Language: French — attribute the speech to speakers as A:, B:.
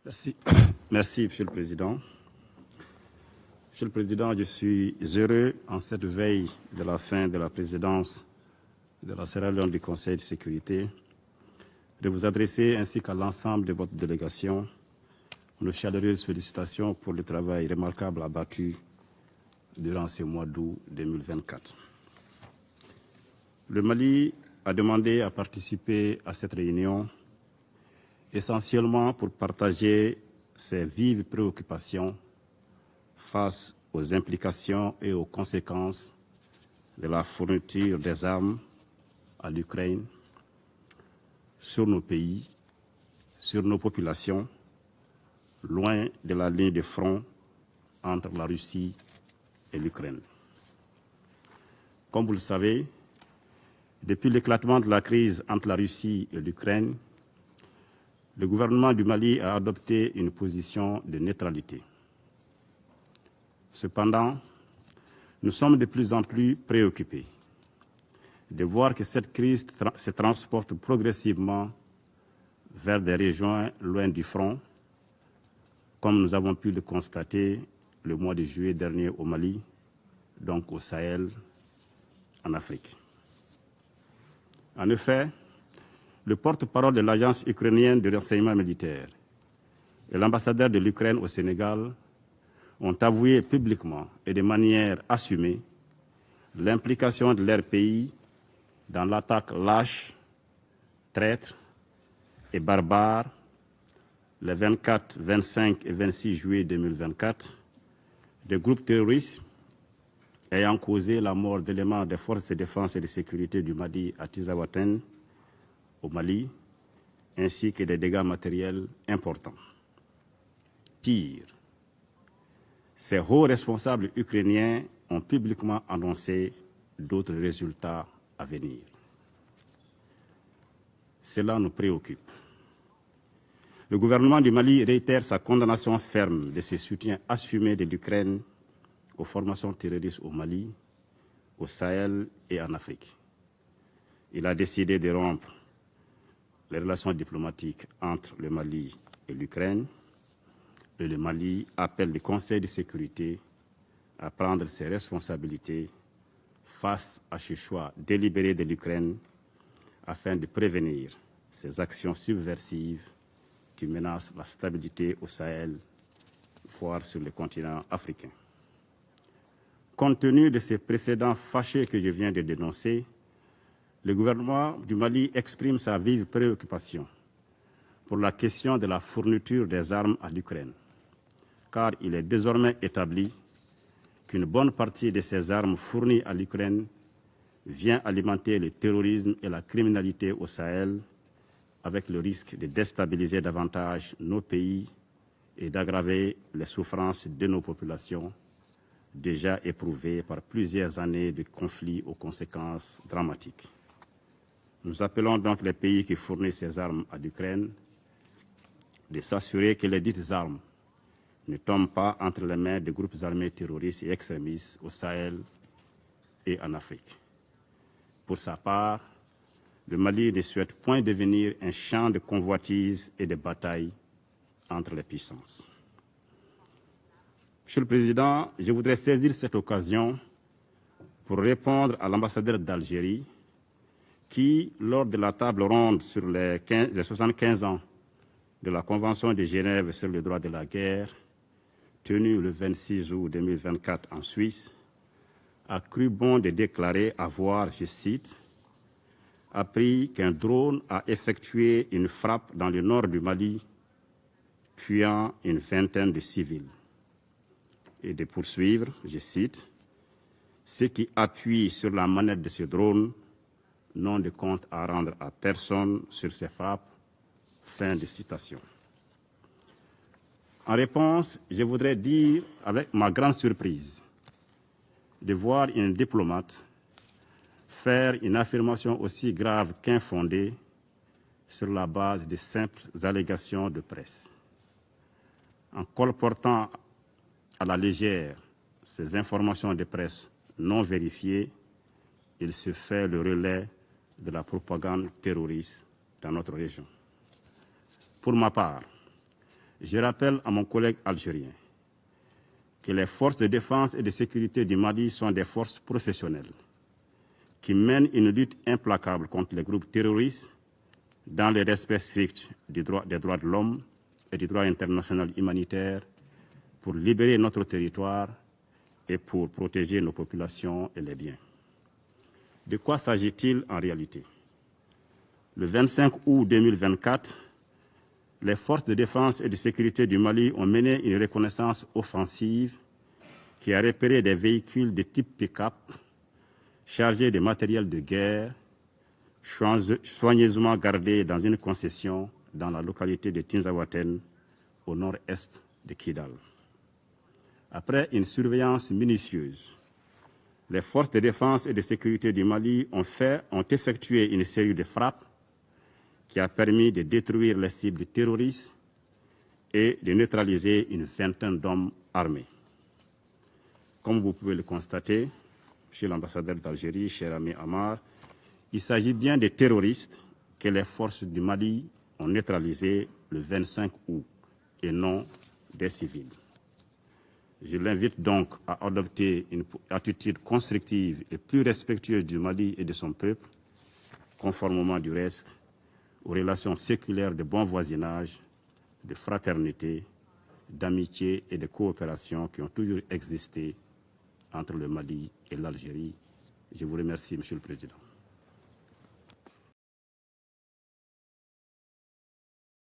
A: Merci. Merci, Monsieur le Président. Monsieur le Président, je suis heureux, en cette veille de la fin de la présidence de la Sierra Leone du Conseil de sécurité, de vous adresser ainsi qu'à l'ensemble de votre délégation nos chaleureuses félicitations pour le travail remarquable abattu durant ce mois d'août 2024. Le Mali a demandé à participer à cette réunion essentiellement pour partager ses vives préoccupations face aux implications et aux conséquences de la fourniture des armes à l'Ukraine sur nos pays, sur nos populations, loin de la ligne de front entre la Russie et l'Ukraine. Comme vous le savez, depuis l'éclatement de la crise entre la Russie et l'Ukraine, le gouvernement du Mali a adopté une position de neutralité. Cependant, nous sommes de plus en plus préoccupés de voir que cette crise se transporte progressivement vers des régions loin du front, comme nous avons pu le constater le mois de juillet dernier au Mali, donc au Sahel, en Afrique. En effet, le porte-parole de l'agence ukrainienne de renseignement militaire et l'ambassadeur de l'Ukraine au Sénégal ont avoué publiquement et de manière assumée l'implication de leur pays dans l'attaque lâche, traître et barbare les 24, 25 et 26 juillet 2024 des groupes terroristes ayant causé la mort d'éléments des forces de défense et de sécurité du Mali à Tizawaten, au Mali, ainsi que des dégâts matériels importants. Pire, ces hauts responsables ukrainiens ont publiquement annoncé d'autres résultats à venir. Cela nous préoccupe. Le gouvernement du Mali réitère sa condamnation ferme de ce soutien assumé de l'Ukraine aux formations terroristes au Mali, au Sahel et en Afrique. Il a décidé de rompre les relations diplomatiques entre le Mali et l'Ukraine, et le Mali appelle le Conseil de sécurité à prendre ses responsabilités face à ce choix délibéré de l'Ukraine afin de prévenir ces actions subversives qui menacent la stabilité au Sahel, voire sur le continent africain. Compte tenu de ces précédents fâcheux que je viens de dénoncer, le gouvernement du Mali exprime sa vive préoccupation pour la question de la fourniture des armes à l'Ukraine, car il est désormais établi qu'une bonne partie de ces armes fournies à l'Ukraine vient alimenter le terrorisme et la criminalité au Sahel, avec le risque de déstabiliser davantage nos pays et d'aggraver les souffrances de nos populations, déjà éprouvées par plusieurs années de conflits aux conséquences dramatiques. Nous appelons donc les pays qui fournissent ces armes à l'Ukraine de s'assurer que les dites armes ne tombent pas entre les mains de groupes armés terroristes et extrémistes au Sahel et en Afrique. Pour sa part, le Mali ne souhaite point devenir un champ de convoitise et de bataille entre les puissances. Monsieur le Président, je voudrais saisir cette occasion pour répondre à l'ambassadeur d'Algérie qui, lors de la table ronde sur les 75 ans de la Convention de Genève sur le droit de la guerre, tenue le 26 août 2024 en Suisse, a cru bon de déclarer avoir, je cite, appris qu'un drone a effectué une frappe dans le nord du Mali, tuant une vingtaine de civils. Et de poursuivre, je cite, ceux qui appuient sur la manette de ce drone n'ont de compte à rendre à personne sur ces frappes. Fin de citation. En réponse, je voudrais dire avec ma grande surprise de voir une diplomate faire une affirmation aussi grave qu'infondée sur la base de simples allégations de presse. En colportant à la légère ces informations de presse non vérifiées, il se fait le relais de la propagande terroriste dans notre région. Pour ma part, Je rappelle à mon collègue algérien que les forces de défense et de sécurité du Mali sont des forces professionnelles qui mènent une lutte implacable contre les groupes terroristes dans le respect strict des droits de l'homme et du droit international humanitaire pour libérer notre territoire et pour protéger nos populations et les biens. De quoi s'agit-il en réalité? Le 25 août 2024, les forces de défense et de sécurité du Mali ont mené une reconnaissance offensive qui a repéré des véhicules de type pick-up chargés de matériel de guerre, soigneusement gardés dans une concession dans la localité de Tinzaouaten, au nord-est de Kidal. Après une surveillance minutieuse, les forces de défense et de sécurité du Mali ont effectué une série de frappes qui a permis de détruire les cibles terroristes et de neutraliser une vingtaine d'hommes armés. Comme vous pouvez le constater, Monsieur l'ambassadeur d'Algérie, cher ami Amar, il s'agit bien des terroristes que les forces du Mali ont neutralisés le 25 août et non des civils. Je l'invite donc à adopter une attitude constructive et plus respectueuse du Mali et de son peuple, conformément du reste aux relations séculaires de bon voisinage, de fraternité, d'amitié et de coopération qui ont toujours existé entre le Mali et l'Algérie. Je vous remercie, Monsieur le Président.